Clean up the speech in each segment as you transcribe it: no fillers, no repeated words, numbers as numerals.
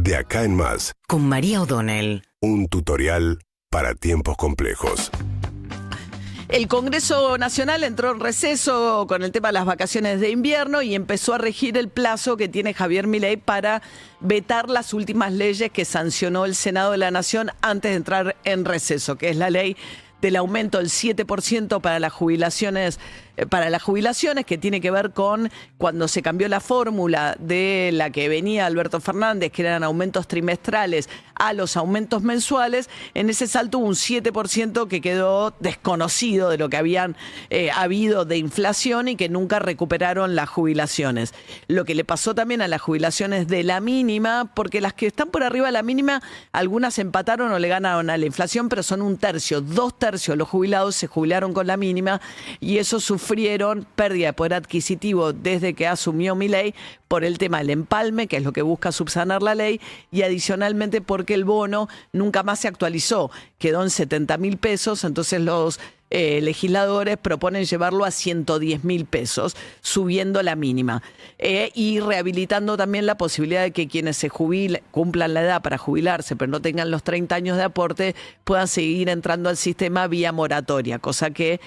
De acá en más. Con María O'Donnell. Un tutorial para tiempos complejos. El Congreso Nacional entró en receso con el tema de las vacaciones de invierno y empezó a regir el plazo que tiene Javier Milei para vetar las últimas leyes que sancionó el Senado de la Nación antes de entrar en receso, que es la ley del aumento del 7% para las jubilaciones, que tiene que ver con cuando se cambió la fórmula de la que venía Alberto Fernández, que eran aumentos trimestrales, a los aumentos mensuales. En ese salto hubo un 7% que quedó desconocido de lo que habían habido de inflación y que nunca recuperaron las jubilaciones. Lo que le pasó también a las jubilaciones de la mínima, porque las que están por arriba de la mínima, algunas empataron o le ganaron a la inflación, pero son un tercio, 2/3 de los jubilados se jubilaron con la mínima y eso sufrieron pérdida de poder adquisitivo desde que asumió Milei por el tema del empalme, que es lo que busca subsanar la ley, y adicionalmente porque el bono nunca más se actualizó, quedó en 70.000 pesos, entonces los legisladores proponen llevarlo a 110.000 pesos, subiendo la mínima y rehabilitando también la posibilidad de que quienes se jubilen, cumplan la edad para jubilarse, pero no tengan los 30 años de aporte, puedan seguir entrando al sistema vía moratoria, cosa que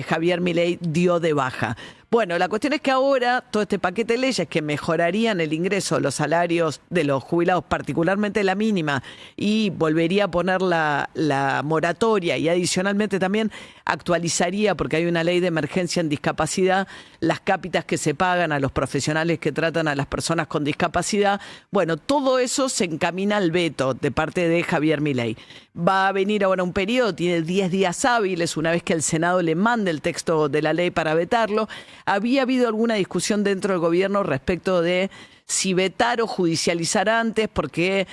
Javier Milei dio de baja. Bueno, la cuestión es que ahora todo este paquete de leyes que mejorarían el ingreso, los salarios de los jubilados, particularmente la mínima, y volvería a poner la moratoria y adicionalmente también actualizaría, porque hay una ley de emergencia en discapacidad, las cápitas que se pagan a los profesionales que tratan a las personas con discapacidad. Bueno, todo eso se encamina al veto de parte de Javier Milei. Va a venir ahora un periodo, tiene 10 días hábiles, una vez que el Senado le mande el texto de la ley para vetarlo. Había habido alguna discusión dentro del gobierno respecto de si vetar o judicializar antes, porque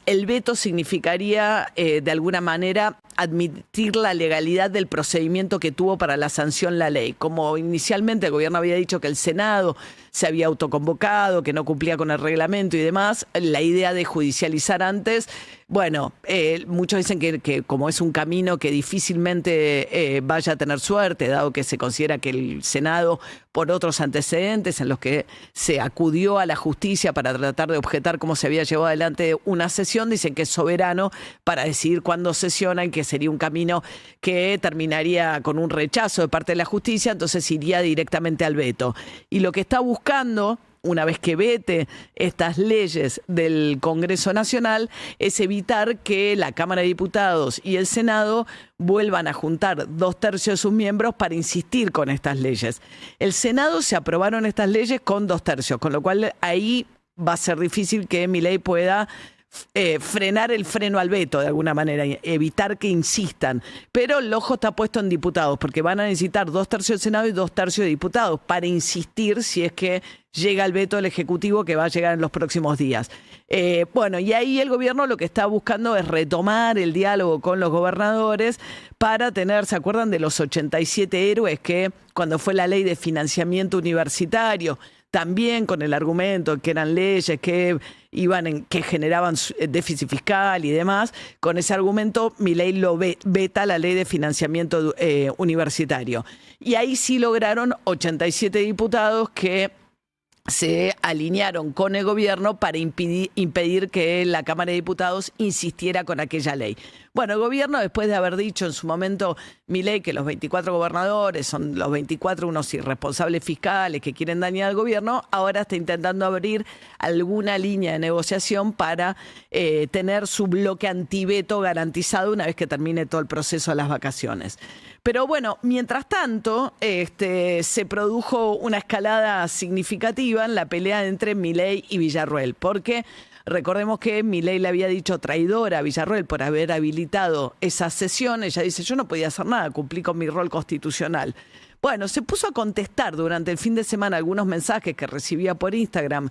el veto significaría, de alguna manera, admitir la legalidad del procedimiento que tuvo para la sanción la ley. Como inicialmente el gobierno había dicho que el Senado se había autoconvocado, que no cumplía con el reglamento y demás, la idea de judicializar antes, bueno, muchos dicen que como es un camino que difícilmente vaya a tener suerte, dado que se considera que el Senado, por otros antecedentes en los que se acudió a la justicia para tratar de objetar cómo se había llevado adelante una sesión, dicen que es soberano para decidir cuándo sesiona y que sería un camino que terminaría con un rechazo de parte de la justicia, entonces iría directamente al veto. Y lo que está buscando, una vez que vete estas leyes del Congreso Nacional, es evitar que la Cámara de Diputados y el Senado vuelvan a juntar 2/3 de sus miembros para insistir con estas leyes. El Senado se aprobaron estas leyes con 2/3, con lo cual ahí va a ser difícil que Milei pueda frenar el freno al veto de alguna manera, evitar que insistan, pero el ojo está puesto en diputados porque van a necesitar 2/3 del Senado y 2/3 de diputados para insistir si es que llega el veto del Ejecutivo, que va a llegar en los próximos días. Bueno, y ahí el gobierno lo que está buscando es retomar el diálogo con los gobernadores para tener, ¿se acuerdan de los 87 héroes que cuando fue la ley de financiamiento universitario, también con el argumento que eran leyes que que generaban déficit fiscal y demás, con ese argumento Milei lo veta la ley de financiamiento universitario? Y ahí sí lograron 87 diputados que se alinearon con el gobierno para impedir que la Cámara de Diputados insistiera con aquella ley. Bueno, el gobierno, después de haber dicho en su momento Milei que los 24 gobernadores son los 24 unos irresponsables fiscales que quieren dañar al gobierno, ahora está intentando abrir alguna línea de negociación para tener su bloque antiveto garantizado una vez que termine todo el proceso de las vacaciones. Pero bueno, mientras tanto, se produjo una escalada significativa en la pelea entre Milei y Villarruel, porque recordemos que Milei le había dicho traidora a Villarruel por haber habilitado esa sesión. Ella dice, yo no podía hacer nada, cumplí con mi rol constitucional. Bueno, se puso a contestar durante el fin de semana algunos mensajes que recibía por Instagram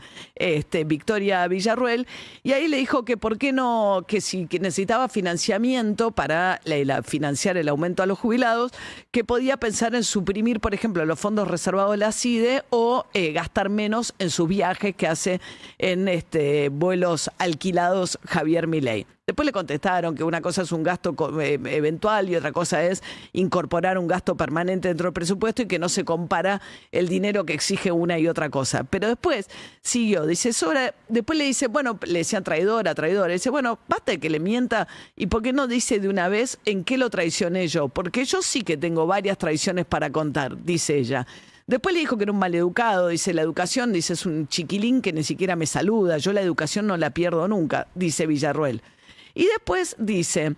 Victoria Villarruel, y ahí le dijo que por qué no, que si necesitaba financiamiento para financiar el aumento a los jubilados, que podía pensar en suprimir, por ejemplo, los fondos reservados de la CIDE o gastar menos en sus viajes que hace en vuelos alquilados Javier Milei. Después le contestaron que una cosa es un gasto eventual y otra cosa es incorporar un gasto permanente dentro del presupuesto. presupuesto y que no se compara el dinero que exige una y otra cosa. Pero después siguió, dice, después le dice, bueno, le decían traidora, dice, bueno, basta de que le mienta, y ¿por qué no dice de una vez en qué lo traicioné yo? Porque yo sí que tengo varias traiciones para contar, dice ella. Después le dijo que era un maleducado, dice, la educación, dice, es un chiquilín que ni siquiera me saluda, yo la educación no la pierdo nunca, dice Villarroel. Y después dice,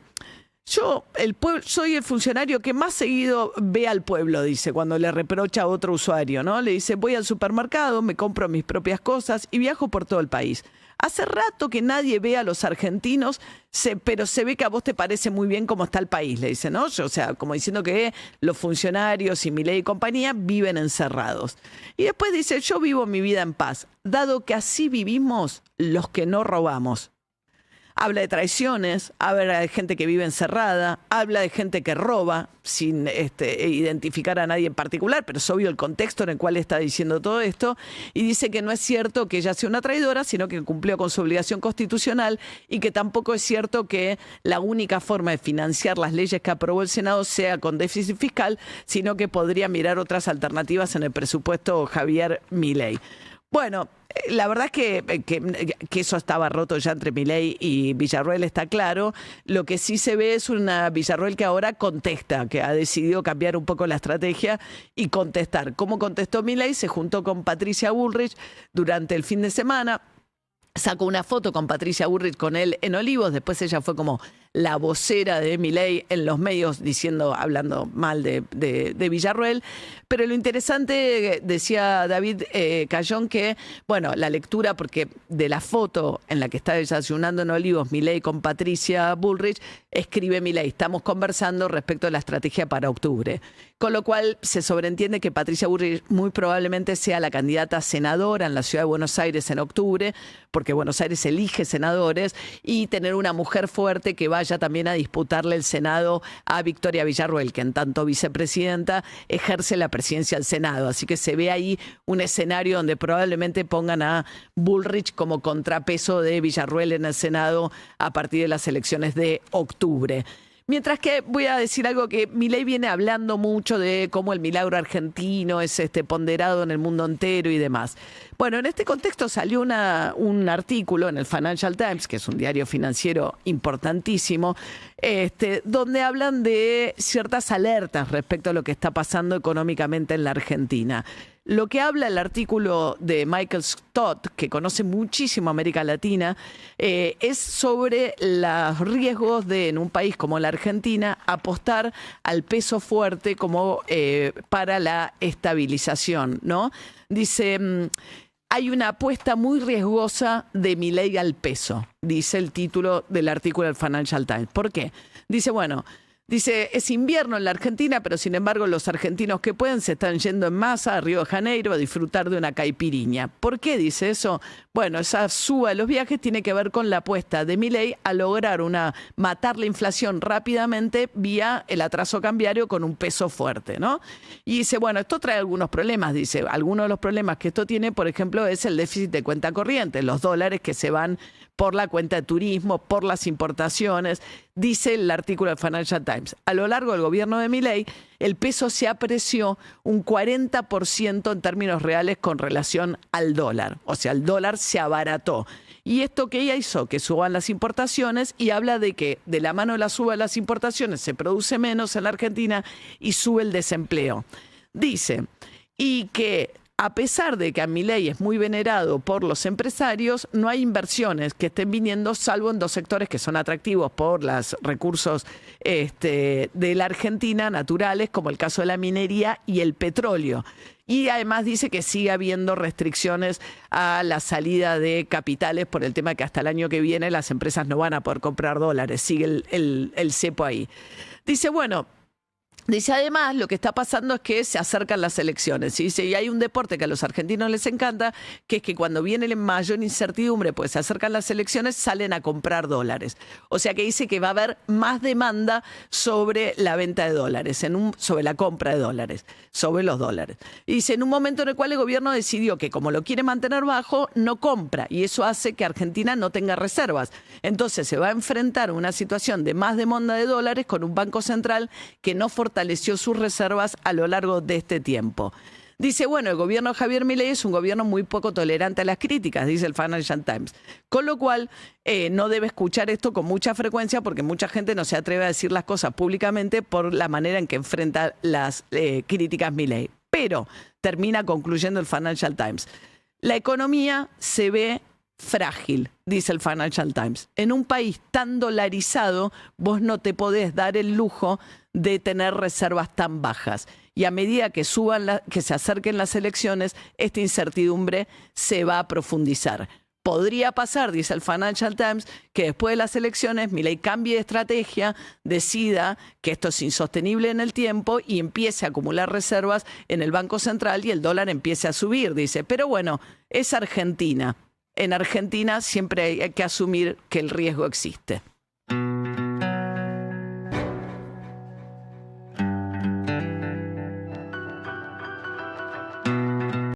soy el funcionario que más seguido ve al pueblo, dice, cuando le reprocha a otro usuario, ¿no? Le dice, voy al supermercado, me compro mis propias cosas y viajo por todo el país. Hace rato que nadie ve a los argentinos, pero se ve que a vos te parece muy bien cómo está el país, le dice, ¿no? O sea, como diciendo que los funcionarios y Milei y compañía viven encerrados. Y después dice, yo vivo mi vida en paz, dado que así vivimos los que no robamos. Habla de traiciones, habla de gente que vive encerrada, habla de gente que roba sin identificar a nadie en particular, pero es obvio el contexto en el cual está diciendo todo esto, y dice que no es cierto que ella sea una traidora, sino que cumplió con su obligación constitucional, y que tampoco es cierto que la única forma de financiar las leyes que aprobó el Senado sea con déficit fiscal, sino que podría mirar otras alternativas en el presupuesto Javier Milei. Bueno, la verdad es que eso estaba roto ya entre Milei y Villarroel, está claro. Lo que sí se ve es una Villarroel que ahora contesta, que ha decidido cambiar un poco la estrategia y contestar. ¿Cómo contestó Milei? Se juntó con Patricia Bullrich durante el fin de semana. Sacó una foto con Patricia Bullrich con él en Olivos, después ella fue como la vocera de Milei en los medios hablando mal de Villarroel. Pero lo interesante, decía David Cayón, que, bueno, la lectura, porque de la foto en la que está desayunando en Olivos Milei con Patricia Bullrich, escribe Milei, estamos conversando respecto a la estrategia para octubre. Con lo cual se sobreentiende que Patricia Bullrich muy probablemente sea la candidata a senadora en la ciudad de Buenos Aires en octubre, porque Buenos Aires elige senadores, y tener una mujer fuerte que vaya también a disputarle el Senado a Victoria Villarroel, que en tanto vicepresidenta ejerce la presidencia del Senado. Así que se ve ahí un escenario donde probablemente pongan a Bullrich como contrapeso de Villarroel en el Senado a partir de las elecciones de octubre. Mientras que voy a decir algo que Milei viene hablando mucho de cómo el milagro argentino es ponderado en el mundo entero y demás. Bueno, en este contexto salió un artículo en el Financial Times, que es un diario financiero importantísimo, donde hablan de ciertas alertas respecto a lo que está pasando económicamente en la Argentina. Lo que habla el artículo de Michael Stott, que conoce muchísimo América Latina, es sobre los riesgos de, en un país como la Argentina, apostar al peso fuerte como para la estabilización, ¿no? Dice, hay una apuesta muy riesgosa de Milei al peso, dice el título del artículo del Financial Times. ¿Por qué? Dice, bueno, es invierno en la Argentina, pero sin embargo los argentinos que pueden se están yendo en masa a Río de Janeiro a disfrutar de una caipiriña. ¿Por qué dice eso? Bueno, esa suba de los viajes tiene que ver con la apuesta de Milei a lograr matar la inflación rápidamente vía el atraso cambiario con un peso fuerte, ¿no? Y dice, bueno, esto trae algunos problemas, dice. Algunos de los problemas que esto tiene, por ejemplo, es el déficit de cuenta corriente, los dólares que se van por la cuenta de turismo, por las importaciones. Dice el artículo del Financial Times, a lo largo del gobierno de Milei, el peso se apreció un 40% en términos reales con relación al dólar. O sea, el dólar se abarató. ¿Y esto qué hizo? Que suban las importaciones, y habla de que de la mano de la suba de las importaciones se produce menos en la Argentina y sube el desempleo. Dice, y que a pesar de que a Milei es muy venerado por los empresarios, no hay inversiones que estén viniendo, salvo en dos sectores que son atractivos por los recursos de la Argentina naturales, como el caso de la minería y el petróleo. Y además dice que sigue habiendo restricciones a la salida de capitales por el tema que hasta el año que viene las empresas no van a poder comprar dólares. Sigue el cepo ahí. Dice, bueno, dice, además, lo que está pasando es que se acercan las elecciones. Y dice, y hay un deporte que a los argentinos les encanta, que es que cuando viene la mayor incertidumbre, pues se acercan las elecciones, salen a comprar dólares. O sea que dice que va a haber más demanda sobre la venta de dólares, sobre la compra de dólares, sobre los dólares. Y dice, en un momento en el cual el gobierno decidió que como lo quiere mantener bajo, no compra. Y eso hace que Argentina no tenga reservas. Entonces se va a enfrentar a una situación de más demanda de dólares con un banco central que no fortalece fortaleció sus reservas a lo largo de este tiempo. Dice, bueno, el gobierno de Javier Milei es un gobierno muy poco tolerante a las críticas, dice el Financial Times. Con lo cual, no debe escuchar esto con mucha frecuencia porque mucha gente no se atreve a decir las cosas públicamente por la manera en que enfrenta las críticas Milei. Pero, termina concluyendo el Financial Times, la economía se ve frágil, dice el Financial Times. En un país tan dolarizado, vos no te podés dar el lujo de tener reservas tan bajas. Y a medida que que se acerquen las elecciones, esta incertidumbre se va a profundizar. Podría pasar, dice el Financial Times, que después de las elecciones Milei cambie de estrategia, decida que esto es insostenible en el tiempo y empiece a acumular reservas en el Banco Central y el dólar empiece a subir, dice. Pero bueno, es Argentina. En Argentina siempre hay que asumir que el riesgo existe.